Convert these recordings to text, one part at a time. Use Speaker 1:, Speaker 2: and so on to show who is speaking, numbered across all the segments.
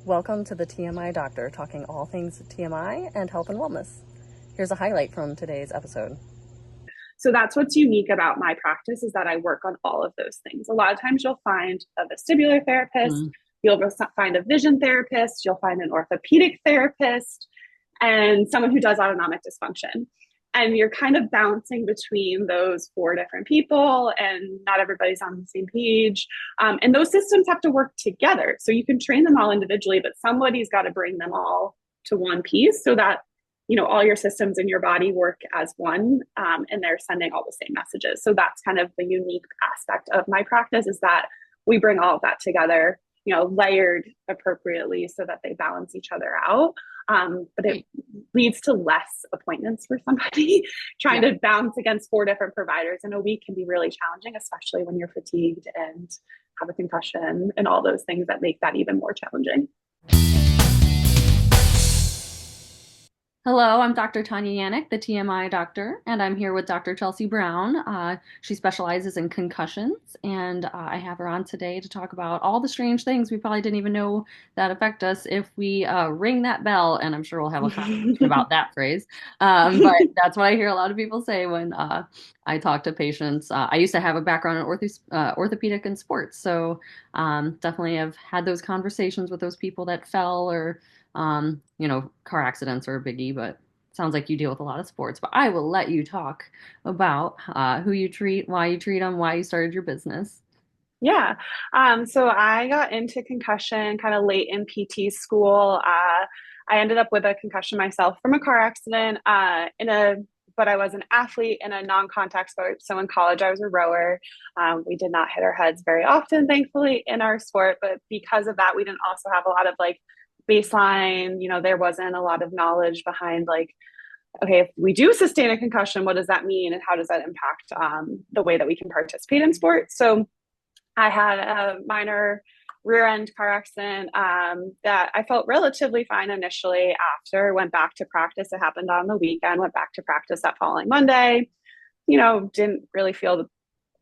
Speaker 1: Welcome to the TMI Doctor, talking all things TMI and health and wellness. Here's a highlight from today's episode.
Speaker 2: So that's what's unique about my practice is that I work on all of those things. A lot of times you'll find a vestibular therapist, you'll find a vision therapist, you'll find an orthopedic therapist, and someone who does autonomic dysfunction. And you're kind of bouncing between those four different people, and not everybody's on the same page. And those systems have to work together. So you can train them all individually, but somebody's got to bring them all to one piece so that all your systems in your body work as one, and they're sending all the same messages. So that's kind of the unique aspect of my practice, is that we bring all of that together, layered appropriately so that they balance each other out. But it leads to less appointments for somebody. Trying to balance against four different providers in a week can be really challenging, especially when you're fatigued and have a concussion and all those things that make that even more challenging.
Speaker 3: Hello, I'm Dr. Tanya Yannick, the TMI doctor, and I'm here with Dr. Chelsea Brown. She specializes in concussions, and I have her on today to talk about all the strange things we probably didn't even know that affect us if we ring that bell, and I'm sure we'll have a conversation about that phrase. But that's what I hear a lot of people say when I talk to patients. I used to have a background in orthopedic and sports, so definitely have had those conversations with those people that fell or car accidents are a biggie, but it sounds like you deal with a lot of sports. But I will let you talk about who you treat, why you treat them, why you started your business.
Speaker 2: Yeah. So I got into concussion kind of late in PT school. I ended up with a concussion myself from a car accident but I was an athlete in a non-contact sport. So in college, I was a rower. We did not hit our heads very often, thankfully, in our sport. But because of that, we didn't also have a lot of baseline, there wasn't a lot of knowledge behind okay, if we do sustain a concussion, what does that mean? And how does that impact the way that we can participate in sports? So I had a minor rear end car accident that I felt relatively fine initially. After went back to practice, it happened on the weekend, went back to practice that following Monday, didn't really feel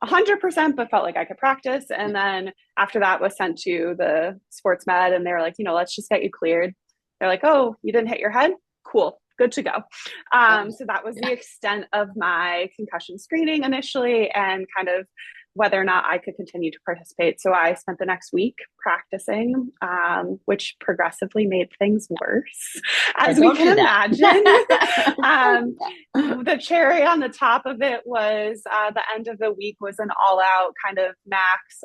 Speaker 2: 100%, but felt like I could practice. And then after that was sent to the sports med, and they were like, let's just get you cleared. They're like, oh, you didn't hit your head? Cool, good to go. So that was the extent of my concussion screening initially, and kind of whether or not I could continue to participate. So I spent the next week practicing, which progressively made things worse, as we can imagine. The cherry on the top of it was the end of the week was an all-out kind of max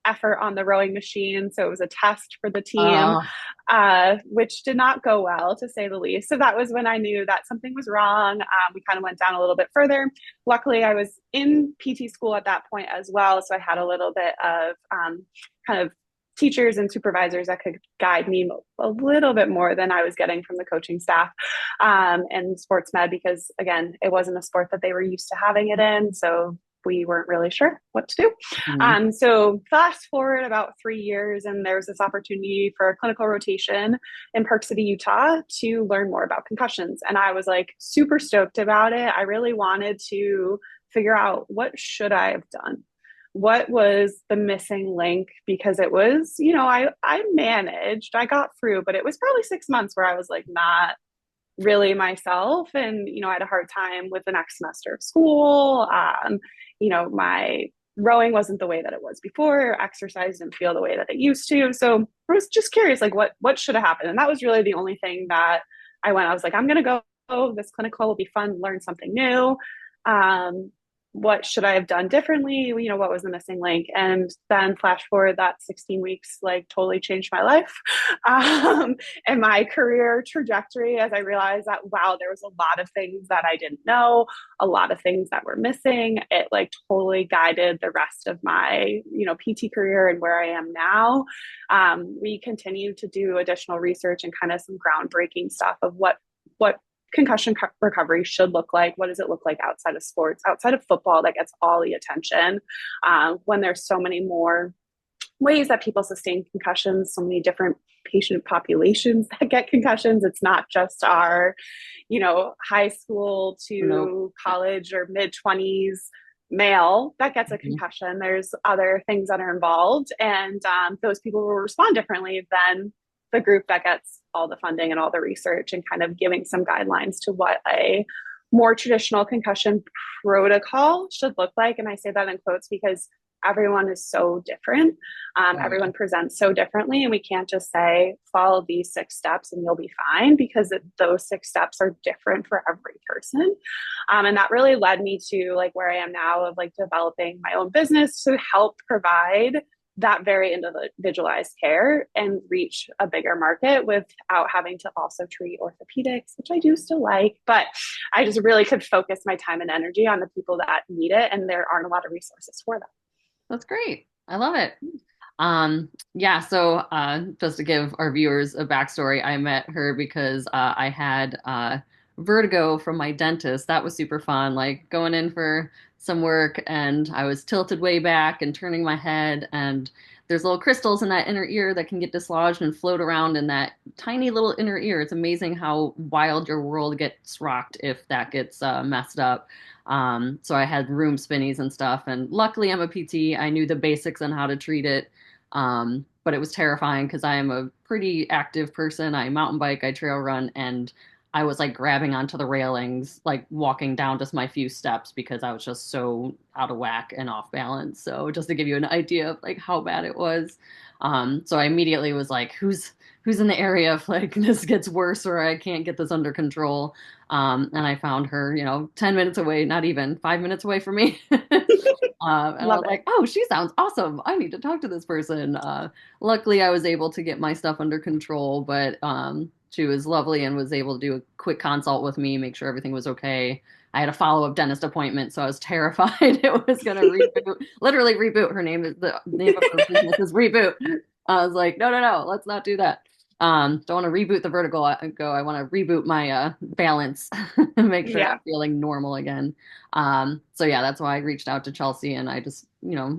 Speaker 2: effort on the rowing machine. So it was a test for the team, which did not go well, to say the least. So that was when I knew that something was wrong. We kind of went down a little bit further. Luckily, I was in PT school at that point as well. So I had a little bit of kind of teachers and supervisors that could guide me a little bit more than I was getting from the coaching staff and sports med, because again, it wasn't a sport that they were used to having it in. So we weren't really sure what to do. So fast forward about 3 years, and there was this opportunity for a clinical rotation in Park City, Utah, to learn more about concussions. And I was super stoked about it. I really wanted to figure out, what should I have done? What was the missing link? Because it was, I managed, I got through, but it was probably 6 months where I was not really myself. And, I had a hard time with the next semester of school. My rowing wasn't the way that it was before. Exercise didn't feel the way that it used to. So I was just curious, what should have happened? And that was really the only thing that I was like, I'm going to go, this clinical will be fun, learn something new. What should I have done differently? What was the missing link? And then flash forward, that 16 weeks totally changed my life and my career trajectory, as I realized that, wow, there was a lot of things that I didn't know, a lot of things that were missing. It totally guided the rest of my, PT career and where I am now. We continue to do additional research and kind of some groundbreaking stuff of what concussion recovery should look like. What does it look like outside of sports, outside of football, that gets all the attention, when there's so many more ways that people sustain concussions, so many different patient populations that get concussions. It's not just our, high school to college or mid-20s male that gets a concussion. There's other things that are involved, and those people will respond differently than the group that gets all the funding and all the research, and kind of giving some guidelines to what a more traditional concussion protocol should look like. And I say that in quotes because everyone is so different. Everyone presents so differently, and we can't just say follow these 6 steps and you'll be fine, because those 6 steps are different for every person. And that really led me to like where I am now, of like developing my own business to help provide that very individualized care and reach a bigger market without having to also treat orthopedics, which I do still like, but I just really could focus my time and energy on the people that need it, and there aren't a lot of resources for them.
Speaker 3: That's great. I love it. Yeah, so just to give our viewers a backstory, I met her because I had vertigo from my dentist. That was super fun, like going in for some work and I was tilted way back and turning my head, and there's little crystals in that inner ear that can get dislodged and float around in that tiny little inner ear. It's amazing how wild your world gets rocked if that gets messed up. So I had room spinnies and stuff, and luckily I'm a PT. I knew the basics on how to treat it. But it was terrifying because I am a pretty active person. I mountain bike, I trail run, and I was like grabbing onto the railings, like walking down just my few steps because I was just so out of whack and off balance. So just to give you an idea of like how bad it was. So I immediately was like, who's in the area if like this gets worse or I can't get this under control? And I found her, 10 minutes away, not even 5 minutes away from me. And I was like, oh, she sounds awesome. I need to talk to this person. Luckily, I was able to get my stuff under control, but she was lovely and was able to do a quick consult with me, make sure everything was okay. I had a follow-up dentist appointment, so I was terrified it was going to reboot, literally reboot. Her name is the name of her business is Reboot. I was like, no, let's not do that. Don't want to reboot the vertigo. I want to reboot my balance and make sure I'm feeling normal again. So yeah, that's why I reached out to Chelsea, and I just,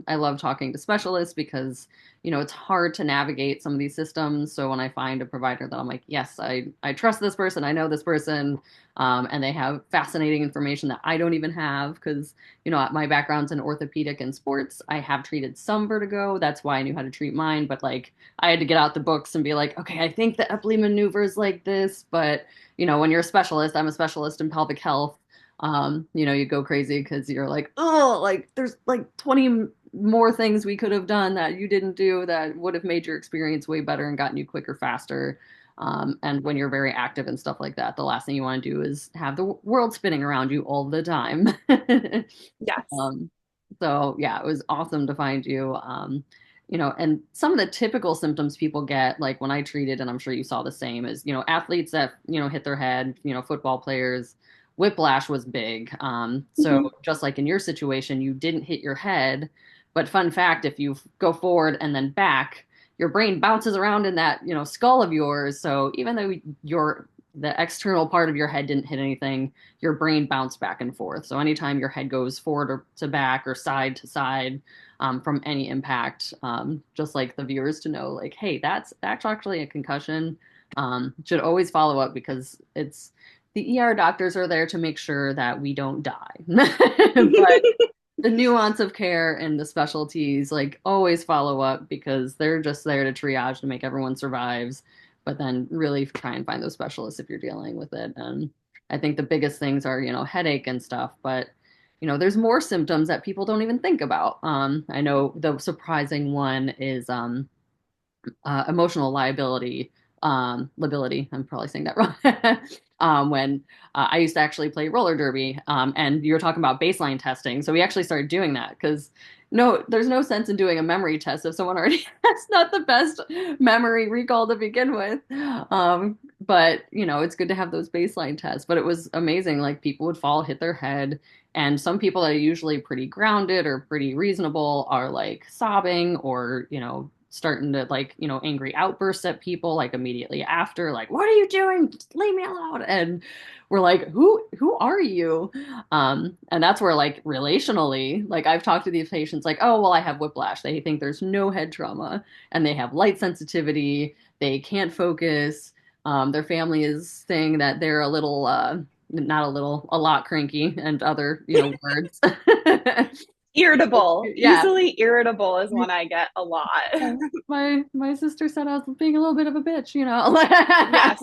Speaker 3: I love talking to specialists because, it's hard to navigate some of these systems. So when I find a provider that I'm like, yes, I trust this person, I know this person, and they have fascinating information that I don't even have because, my background's in orthopedic and sports. I have treated some vertigo. That's why I knew how to treat mine. But like, I had to get out the books and be like, okay, I think the Epley maneuver is like this. But, when you're a specialist, I'm a specialist in pelvic health. You go crazy because you're like, oh, like there's like 20 more things we could have done that you didn't do that would have made your experience way better and gotten you quicker, faster. And when you're very active and stuff like that, the last thing you want to do is have the world spinning around you all the time.
Speaker 2: Yes.
Speaker 3: So yeah, it was awesome to find you. And some of the typical symptoms people get, like when I treated, and I'm sure you saw the same, is, athletes that, hit their head, football players, whiplash was big. So just like in your situation, you didn't hit your head, but fun fact, if you go forward and then back, your brain bounces around in that, skull of yours. So even though the external part of your head didn't hit anything, your brain bounced back and forth. So anytime your head goes forward or to back or side to side from any impact, just like the viewers to know, like, hey, that's actually a concussion. Should always follow up because the ER doctors are there to make sure that we don't die. But the nuance of care and the specialties, like always follow up because they're just there to triage to make everyone survives, but then really try and find those specialists if you're dealing with it. And I think the biggest things are, headache and stuff, but there's more symptoms that people don't even think about. I know the surprising one is emotional lability. Lability. I'm probably saying that wrong. When I used to actually play roller derby, and you were talking about baseline testing. So we actually started doing that because there's no sense in doing a memory test if someone already has not the best memory recall to begin with. But it's good to have those baseline tests. But it was amazing. Like people would fall, hit their head, and some people that are usually pretty grounded or pretty reasonable are like sobbing or starting to like angry outbursts at people like immediately after, like, what are you doing, just leave me alone. And we're like, who are you? And that's where like relationally, like I've talked to these patients like, oh well, I have whiplash, they think there's no head trauma and they have light sensitivity, they can't focus, their family is saying that they're a little not a little, a lot cranky and other words.
Speaker 2: Irritable,
Speaker 3: Yeah.
Speaker 2: easily irritable is one I get a lot.
Speaker 3: My sister said I was being a little bit of a bitch,
Speaker 2: Yes.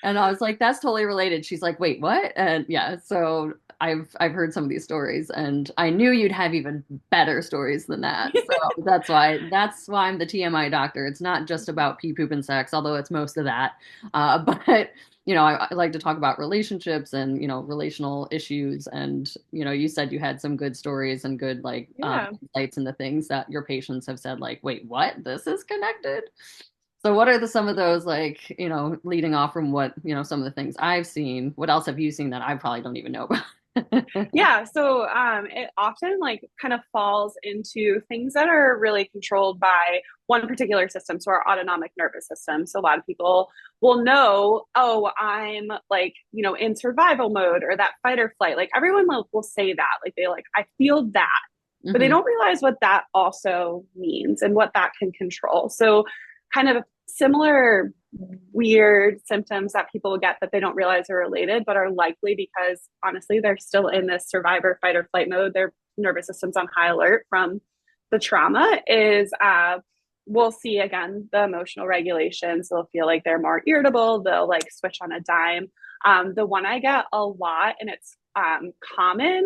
Speaker 3: And I was like, that's totally related. She's like, wait, what? And yeah, so I've heard some of these stories, and I knew you'd have even better stories than that. So that's why I'm the TMI doctor. It's not just about pee, poop, and sex, although it's most of that. But I like to talk about relationships and relational issues. And you said you had some good stories and good
Speaker 2: Yeah.
Speaker 3: insights into things that your patients have said, like, wait, what? This is connected. So what are some of those, leading off from what, some of the things I've seen? What else have you seen that I probably don't even know about?
Speaker 2: Yeah, so it often kind of falls into things that are really controlled by one particular system, so our autonomic nervous system. So a lot of people will know, oh, I'm in survival mode or that fight or flight. Like everyone will say that, I feel that, but they
Speaker 3: Mhm.
Speaker 2: don't realize what that also means and what that can control. So kind of similar weird symptoms that people get that they don't realize are related, but are likely because honestly, they're still in this survivor, fight, or flight mode. Their nervous system's on high alert from the trauma is we'll see again the emotional regulations. They'll feel like they're more irritable. They'll switch on a dime. The one I get a lot, and it's common,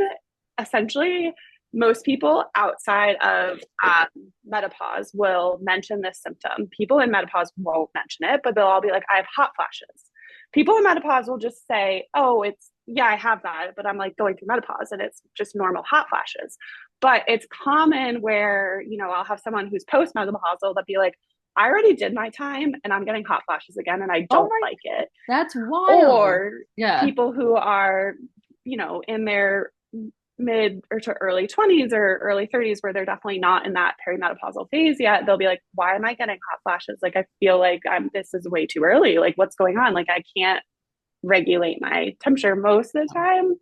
Speaker 2: essentially most people outside of menopause will mention this symptom. People in menopause won't mention it, but they'll all be like, I have hot flashes. People in menopause will just say, oh, yeah, I have that, but I'm going through menopause and it's just normal hot flashes. But it's common where, I'll have someone who's postmenopausal that be like, I already did my time and I'm getting hot flashes again and I don't like it.
Speaker 3: That's wild.
Speaker 2: Or
Speaker 3: yeah.
Speaker 2: People who are, in their mid or to early 20s or early 30s where they're definitely not in that perimenopausal phase yet, they'll be like, why am I getting hot flashes? I feel like this is way too early. What's going on? I can't regulate my temperature. Most of the time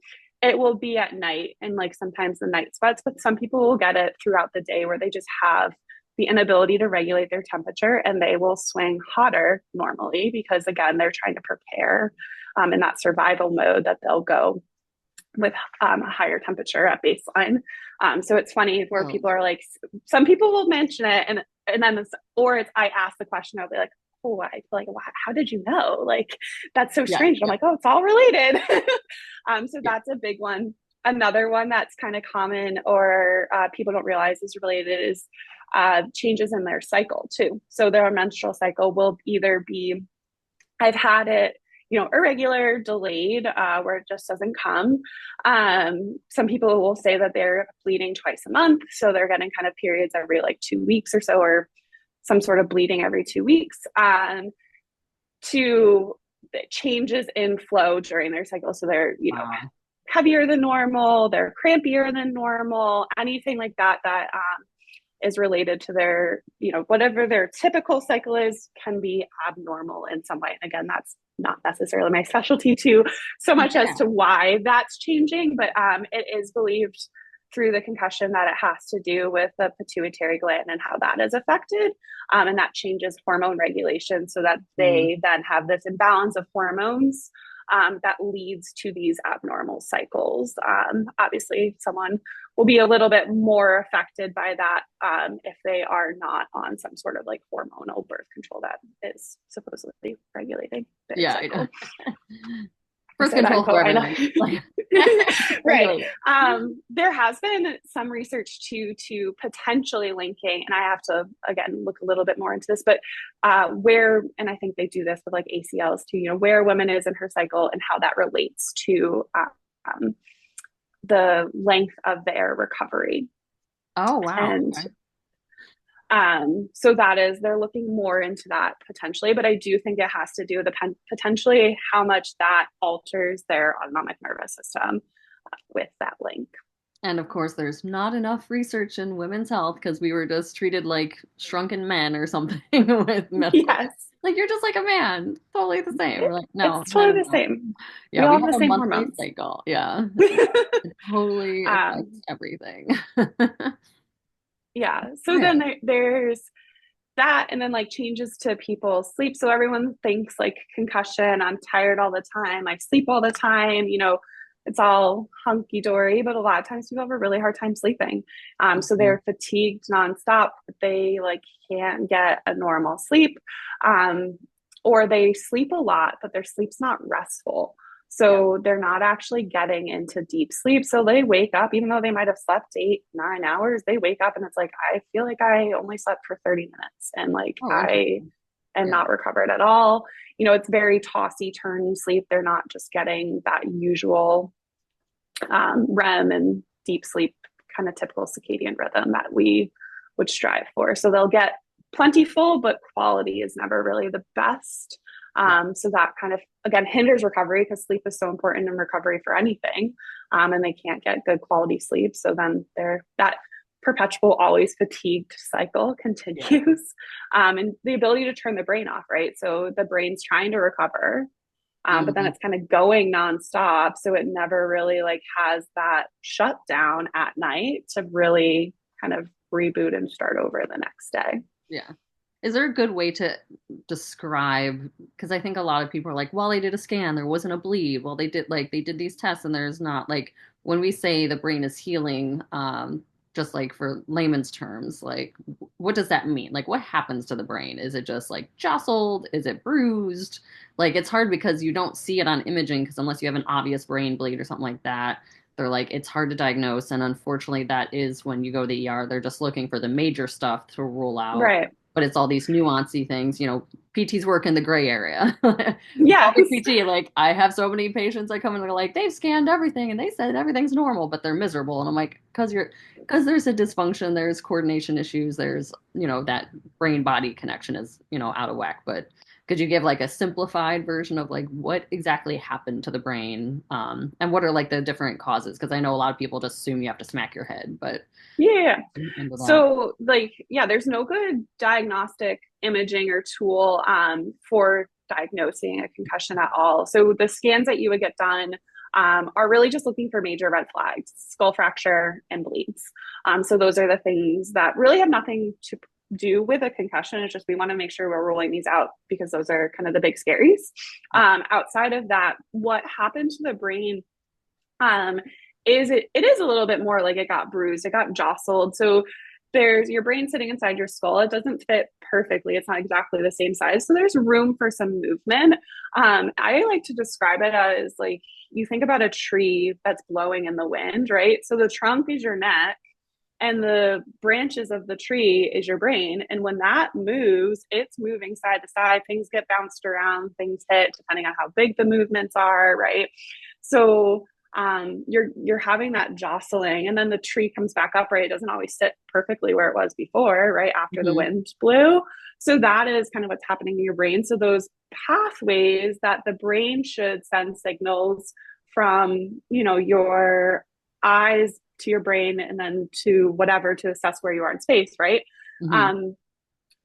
Speaker 2: it will be at night and sometimes the night sweats, but some people will get it throughout the day where they just have the inability to regulate their temperature and they will swing hotter normally because again, they're trying to prepare in that survival mode that they'll go with a higher temperature at baseline. So it's funny where people are like, some people will mention it and then I ask the question, I'll be like, oh, I feel like, how did you know? That's so strange. I'm like, oh, it's all related. So that's a big one. Another one that's kind of common or people don't realize is related is changes in their cycle too. So their menstrual cycle will either be, I've had it, irregular, delayed, where it just doesn't come. Some people will say that they're bleeding twice a month. So they're getting kind of periods every 2 weeks or so, or some sort of bleeding every 2 weeks, to changes in flow during their cycle. So they're, heavier than normal, they're crampier than normal, anything like that, is related to their, whatever their typical cycle is can be abnormal in some way. And again, that's not necessarily my specialty too, so much as to why that's changing, but it is believed through the concussion that it has to do with the pituitary gland and how that is affected. And that changes hormone regulation so that they then have this imbalance of hormones that leads to these abnormal cycles. Obviously, someone will be a little bit more affected by that if they are not on some sort of hormonal birth control that is supposedly regulating their cycle.
Speaker 3: Birth control for everyone.
Speaker 2: Right. There has been some research to potentially linking, and I have to, again, look a little bit more into this, but where, and I think they do this with ACLs too, where a woman is in her cycle and how that relates to the length of their recovery.
Speaker 3: Oh, wow.
Speaker 2: And so that is, they're looking more into that potentially, but I do think it has to do with potentially how much that alters their autonomic nervous system with that link.
Speaker 3: And of course, there's not enough research in women's health because we were just treated like shrunken men or something with medical.
Speaker 2: Yes.
Speaker 3: You're just like a man, totally the same. We're like, no,
Speaker 2: it's totally the same.
Speaker 3: Yeah,
Speaker 2: we all
Speaker 3: have
Speaker 2: the same
Speaker 3: monthly
Speaker 2: hormones.
Speaker 3: cycle. Yeah, it totally affects everything.
Speaker 2: Yeah. So then there's that, and then changes to people's sleep. So everyone thinks concussion, I'm tired all the time, I sleep all the time, it's all hunky-dory, but a lot of times people have a really hard time sleeping. So they're fatigued nonstop, but they like can't get a normal sleep. Or they sleep a lot, but their sleep's not restful. So they're not actually getting into deep sleep. So they wake up, even though they might have slept 8, 9 hours, they wake up and it's like, I feel like I only slept for 30 minutes and like I am not recovered at all. You know, it's very tossy turn sleep. They're not just getting that usual REM and deep sleep, kind of typical circadian rhythm that we would strive for. So they'll get plentiful, but quality is never really the best. So that kind of, again, hinders recovery because sleep is so important in recovery for anything. And they can't get good quality sleep. So then that perpetual, always fatigued cycle continues. And the ability to turn the brain off, right? So the brain's trying to recover, but then it's kind of going nonstop. So it never really like has that shutdown at night to really kind of reboot and start over the next day.
Speaker 3: Yeah. Is there a good way to describe, because I think a lot of people are like, well, they did a scan, there wasn't a bleed. Well, they did these tests and there's not, like, when we say the brain is healing, just like for layman's terms, like what does that mean? Like what happens to the brain? Is it just like jostled? Is it bruised? Like it's hard because you don't see it on imaging, because unless you have an obvious brain bleed or something like that, they're like, it's hard to diagnose. And unfortunately, that is when you go to the ER, they're just looking for the major stuff to rule out.
Speaker 2: Right.
Speaker 3: But it's all these nuancy things, you know, PTs work in the gray area.
Speaker 2: Yeah.
Speaker 3: PT, like I have so many patients that come in and they're like, they've scanned everything and they said everything's normal, but they're miserable. And I'm like, because there's a dysfunction, there's coordination issues, there's, you know, that brain body connection is, you know, out of whack. But could you give like a simplified version of like what exactly happened to the brain, and what are like the different causes? Because I know a lot of people just assume you have to smack your head, but
Speaker 2: yeah. So like, yeah, there's no good diagnostic imaging or tool for diagnosing a concussion at all. So the scans that you would get done are really just looking for major red flags, skull fracture and bleeds. So those are the things that really have nothing to do with a concussion. It's just we want to make sure we're ruling these out because those are kind of the big scaries. Outside of that, what happened to the brain is it is a little bit more like it got bruised, it got jostled. So there's your brain sitting inside your skull. It doesn't fit perfectly. It's not exactly the same size. So there's room for some movement. I like to describe it as like, you think about a tree that's blowing in the wind, right? So the trunk is your neck and the branches of the tree is your brain. And when that moves, it's moving side to side. Things get bounced around, things hit depending on how big the movements are, right? So you're having that jostling, and then the tree comes back upright. It doesn't always sit perfectly where it was before, right? After the wind blew. So that is kind of what's happening in your brain. So those pathways that the brain should send signals from, you know, your eyes to your brain and then to whatever to assess where you are in space, right?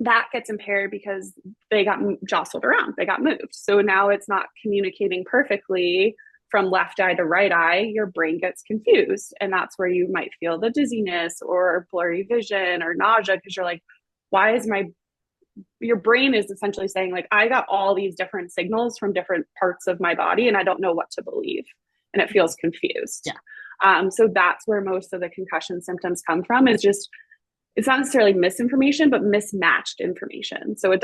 Speaker 2: That gets impaired because they got jostled around, they got moved. So now it's not communicating perfectly from left eye to right eye. Your brain gets confused. And that's where you might feel the dizziness or blurry vision or nausea, because you're like, why is your brain is essentially saying like, I got all these different signals from different parts of my body and I don't know what to believe. And it feels confused.
Speaker 3: Yeah.
Speaker 2: So that's where most of the concussion symptoms come from, is just, it's not necessarily misinformation, but mismatched information. So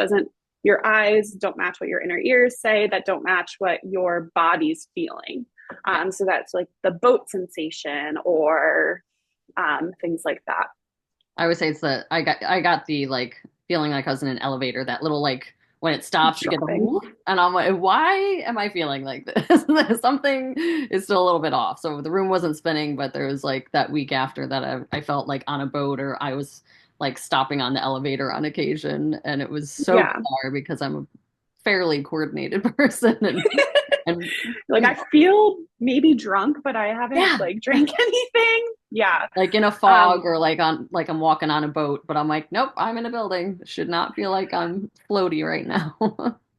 Speaker 2: your eyes don't match what your inner ears say, that don't match what your body's feeling. So that's like the boat sensation or things like that.
Speaker 3: I would say it's I got the like feeling like I was in an elevator, that little like when it stops, you get the, and I'm like, why am I feeling like this? Something is still a little bit off. So the room wasn't spinning, but there was like that week after that I felt like on a boat, or I was like stopping on the elevator on occasion, and it was so bizarre because I'm a fairly coordinated person, and
Speaker 2: like I feel maybe drunk, but I haven't like drank anything. Yeah.
Speaker 3: Like in a fog, or like I'm walking on a boat, but I'm like, nope, I'm in a building. Should not feel like I'm floaty right now.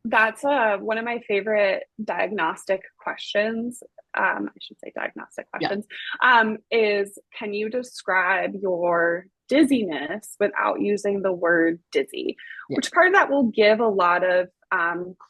Speaker 2: That's one of my favorite diagnostic questions. I should say diagnostic questions. Is, can you describe your dizziness without using the word dizzy? Which part of that will give a lot of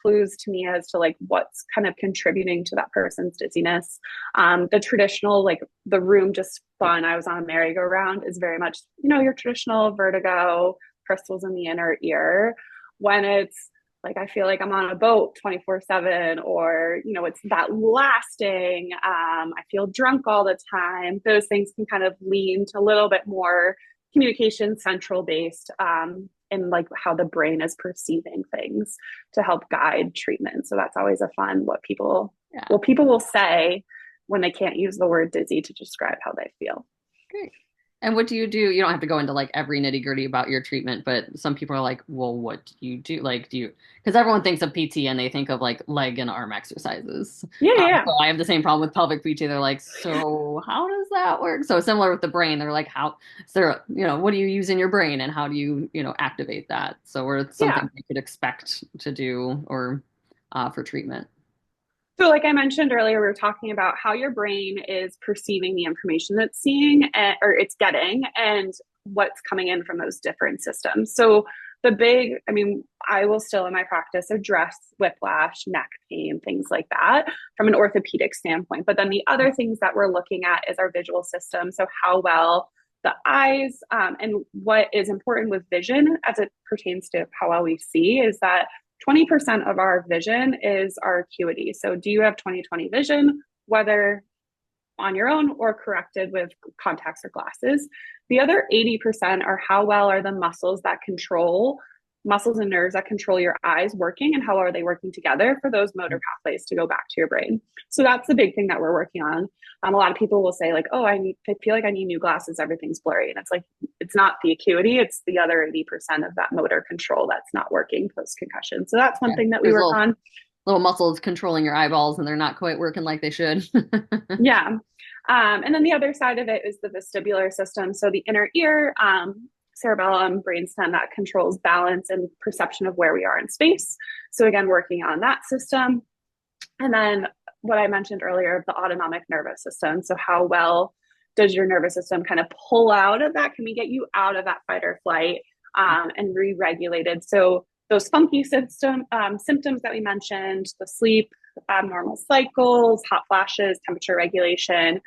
Speaker 2: clues to me as to like what's kind of contributing to that person's dizziness. The traditional, like the room just spun, I was on a merry-go-round, is very much, your traditional vertigo, crystals in the inner ear. When it's like I feel like I'm on a boat 24/7, or it's that lasting, I feel drunk all the time, those things can kind of lean to a little bit more communication central based, in like how the brain is perceiving things to help guide treatment. So that's always a fun people will say when they can't use the word dizzy to describe how they feel.
Speaker 3: Great. And what do? You don't have to go into like every nitty gritty about your treatment, but some people are like, well, what do you do? Like, because everyone thinks of PT and they think of like leg and arm exercises.
Speaker 2: Yeah.
Speaker 3: So I have the same problem with pelvic PT. They're like, so how does that work? So similar with the brain, they're like, how, so, what do you use in your brain and how do you, activate that? So it's something you could expect to do or for treatment.
Speaker 2: So like I mentioned earlier, we were talking about how your brain is perceiving the information it's seeing or it's getting, and what's coming in from those different systems. So I will still in my practice address whiplash, neck pain, things like that from an orthopedic standpoint. But then the other things that we're looking at is our visual system. So how well the eyes, and what is important with vision as it pertains to how well we see is that 20% of our vision is our acuity. So do you have 20/20 vision, whether on your own or corrected with contacts or glasses? The other 80% are how well are the muscles and nerves that control your eyes working, and how are they working together for those motor pathways to go back to your brain. So that's the big thing that we're working on. A lot of people will say like, oh, I feel like I need new glasses, everything's blurry. And it's like, it's not the acuity, it's the other 80% of that motor control that's not working post-concussion. So that's one thing that we work on.
Speaker 3: Little muscles controlling your eyeballs and they're not quite working like they should.
Speaker 2: Yeah. And then the other side of it is the vestibular system. So the inner ear, cerebellum, brainstem, that controls balance and perception of where we are in space. So again, working on that system. And then what I mentioned earlier, the autonomic nervous system. So how well does your nervous system kind of pull out of that? Can we get you out of that fight or flight, and re-regulated? So those funky symptoms that we mentioned, the sleep, abnormal cycles, hot flashes, temperature regulation,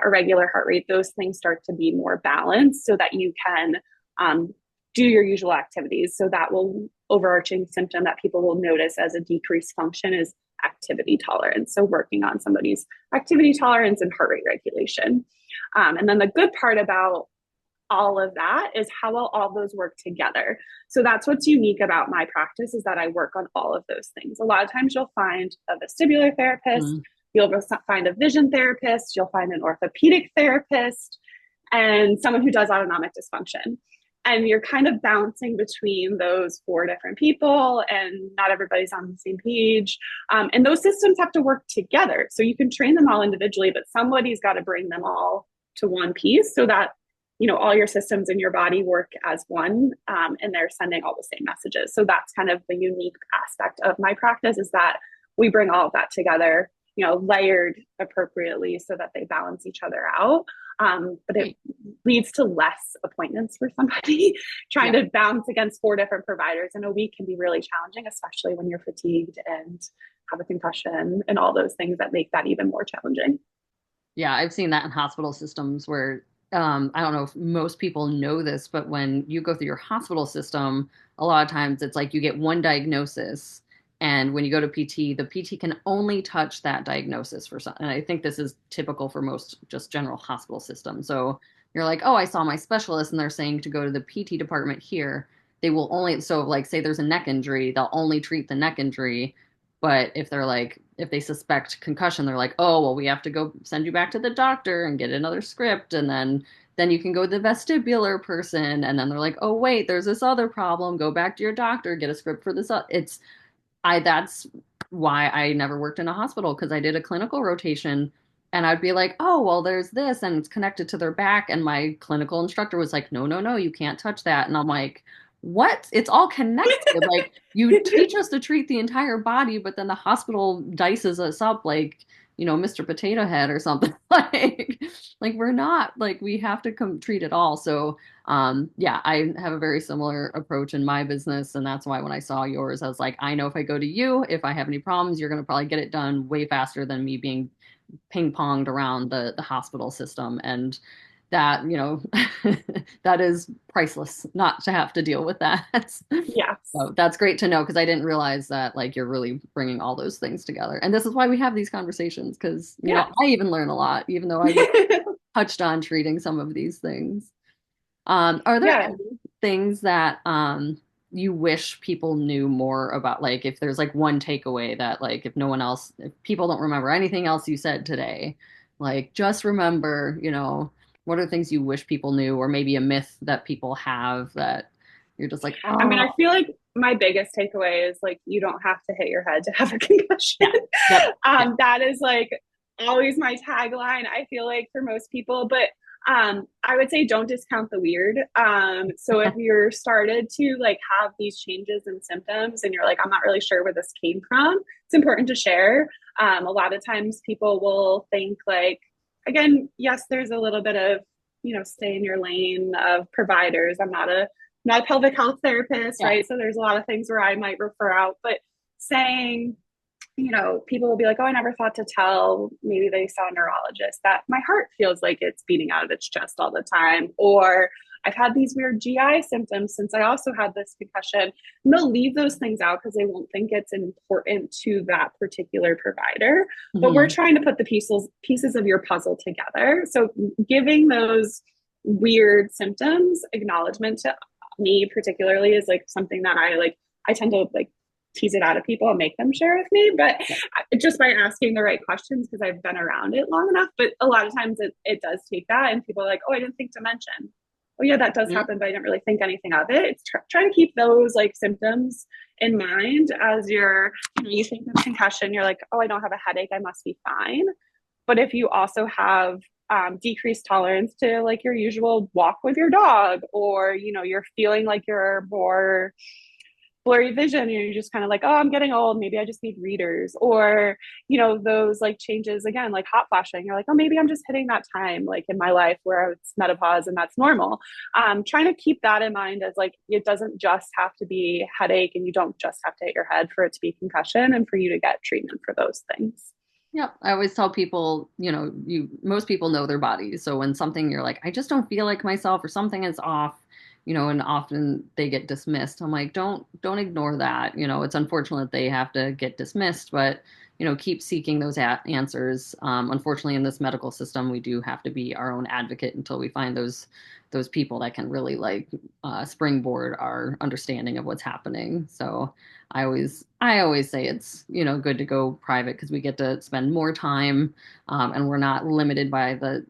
Speaker 2: irregular heart rate, those things start to be more balanced so that you can do your usual activities. So that overarching symptom that people will notice as a decreased function is activity tolerance. So working on somebody's activity tolerance and heart rate regulation. And then the good part about all of that is how well all those work together. So that's what's unique about my practice, is that I work on all of those things. A lot of times you'll find a vestibular therapist, you'll find a vision therapist, you'll find an orthopedic therapist, and someone who does autonomic dysfunction. And you're kind of bouncing between those 4 different people, and not everybody's on the same page. And those systems have to work together. So you can train them all individually, but somebody's got to bring them all to one piece so that, all your systems in your body work as one, and they're sending all the same messages. So that's kind of the unique aspect of my practice, is that we bring all of that together, layered appropriately so that they balance each other out. But it leads to less appointments for somebody. Trying to bounce against 4 different providers in a week can be really challenging, especially when you're fatigued and have a concussion and all those things that make that even more challenging.
Speaker 3: Yeah, I've seen that in hospital systems where, I don't know if most people know this, but when you go through your hospital system, a lot of times it's like you get one diagnosis. And when you go to PT, the PT can only touch that diagnosis for some. And I think this is typical for most just general hospital systems. So you're like, oh, I saw my specialist and they're saying to go to the PT department here. They will only, so like say there's a neck injury, they'll only treat the neck injury. But if they suspect concussion, they're like, oh, well, we have to go send you back to the doctor and get another script. And then you can go to the vestibular person. And then they're like, oh, wait, there's this other problem. Go back to your doctor, get a script for this. That's why I never worked in a hospital, because I did a clinical rotation and I'd be like, oh, well, there's this and it's connected to their back. And my clinical instructor was like, no, you can't touch that. And I'm like, what? It's all connected. Like, you teach us to treat the entire body, but then the hospital dices us up like Mr. Potato Head or something. Like we're not, like we have to treat it all. So yeah, I have a very similar approach in my business. And that's why when I saw yours, I was like, I know if I go to you, if I have any problems, you're going to probably get it done way faster than me being ping ponged around the hospital system. And that, that is priceless not to have to deal with that.
Speaker 2: Yes.
Speaker 3: So that's great to know because I didn't realize that like you're really bringing all those things together. And this is why we have these conversations because, I even learn a lot, even though I touched on treating some of these things. Are there any things that you wish people knew more about? Like if there's like one takeaway that like if people don't remember anything else you said today, like just remember, what are things you wish people knew, or maybe a myth that people have that you're just like, oh.
Speaker 2: I mean, I feel like my biggest takeaway is like you don't have to hit your head to have a concussion.
Speaker 3: Yeah. Yep.
Speaker 2: That is like always my tagline, I feel like, for most people. But I would say don't discount the weird. So if you're started to like have these changes and symptoms and you're like, I'm not really sure where this came from, it's important to share. A lot of times people will think like, again, yes, there's a little bit of, stay in your lane of providers. I'm not a pelvic health therapist, right? So there's a lot of things where I might refer out, but saying, people will be like, oh, I never thought to tell, maybe they saw a neurologist, that my heart feels like it's beating out of its chest all the time. Or I've had these weird GI symptoms since I also had this concussion. And they'll leave those things out because they won't think it's important to that particular provider. Mm-hmm. But we're trying to put the pieces of your puzzle together. So giving those weird symptoms acknowledgement to me particularly is like something that I tend to like tease it out of people and make them share with me, but just by asking the right questions because I've been around it long enough. But a lot of times it does take that, and people are like, oh, I didn't think to mention, oh yeah, that does happen, but I didn't really think anything of it. It's trying to keep those like symptoms in mind as you think of concussion, you're like, oh, I don't have a headache, I must be fine. But if you also have decreased tolerance to like your usual walk with your dog, or you're feeling like you're more blurry vision, and you're just kind of like, oh, I'm getting old, maybe I just need readers, or those like changes again, like hot flashing, you're like, oh, maybe I'm just hitting that time like in my life where it's menopause and that's normal. Trying to keep that in mind as like it doesn't just have to be headache, and you don't just have to hit your head for it to be concussion and for you to get treatment for those things.
Speaker 3: Yeah, I always tell people, most people know their bodies. So when something you're like, I just don't feel like myself, or something is off, and often they get dismissed. I'm like, don't ignore that. It's unfortunate that they have to get dismissed, but keep seeking those answers. Unfortunately, in this medical system, we do have to be our own advocate until we find those people that can really like springboard our understanding of what's happening. So I always say it's good to go private because we get to spend more time, and we're not limited by the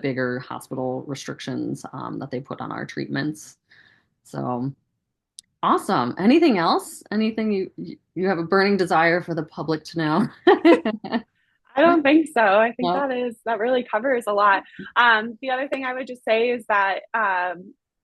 Speaker 3: bigger hospital restrictions that they put on our treatments. So awesome. Anything else? Anything you have a burning desire for the public to know?
Speaker 2: I don't think so. I think that really covers a lot. The other thing I would just say is that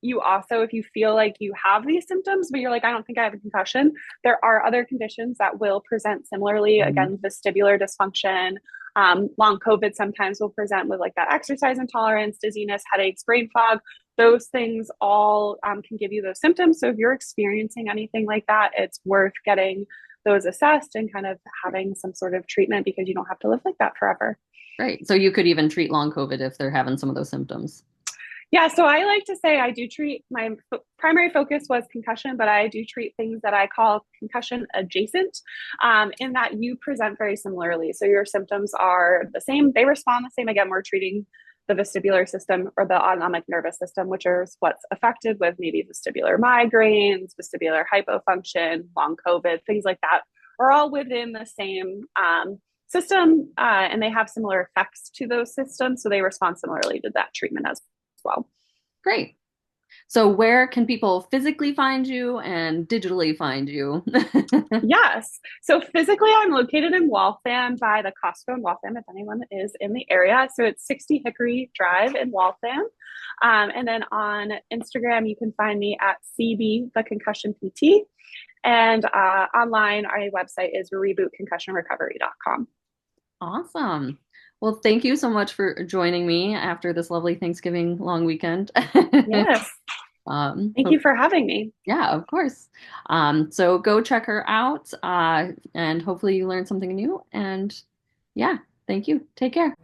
Speaker 2: you also, if you feel like you have these symptoms, but you're like, I don't think I have a concussion, there are other conditions that will present similarly. Mm-hmm. Again, vestibular dysfunction, long COVID sometimes will present with like that exercise intolerance, dizziness, headaches, brain fog. Those things all can give you those symptoms. So if you're experiencing anything like that, it's worth getting those assessed and kind of having some sort of treatment, because you don't have to live like that forever.
Speaker 3: Right. So you could even treat long COVID if they're having some of those symptoms.
Speaker 2: Yeah. So I like to say I do treat, my primary focus was concussion, but I do treat things that I call concussion adjacent, in that you present very similarly. So your symptoms are the same. They respond the same. Again, we're treating the vestibular system or the autonomic nervous system, which is what's affected with maybe vestibular migraines, vestibular hypofunction, long COVID, things like that are all within the same system, and they have similar effects to those systems. So they respond similarly to that treatment as well.
Speaker 3: Great. So where can people physically find you and digitally find you?
Speaker 2: Yes. So physically, I'm located in Waltham by the Costco in Waltham, if anyone is in the area. So it's 60 Hickory Drive in Waltham. And then on Instagram, you can find me at CB, the Concussion PT. And online, our website is rebootconcussionrecovery.com.
Speaker 3: Awesome. Well, thank you so much for joining me after this lovely Thanksgiving long weekend.
Speaker 2: Yes. Thank you
Speaker 3: Hope
Speaker 2: for having me.
Speaker 3: Yeah, of course. So go check her out, and hopefully you learn something new. And yeah, thank you. Take care.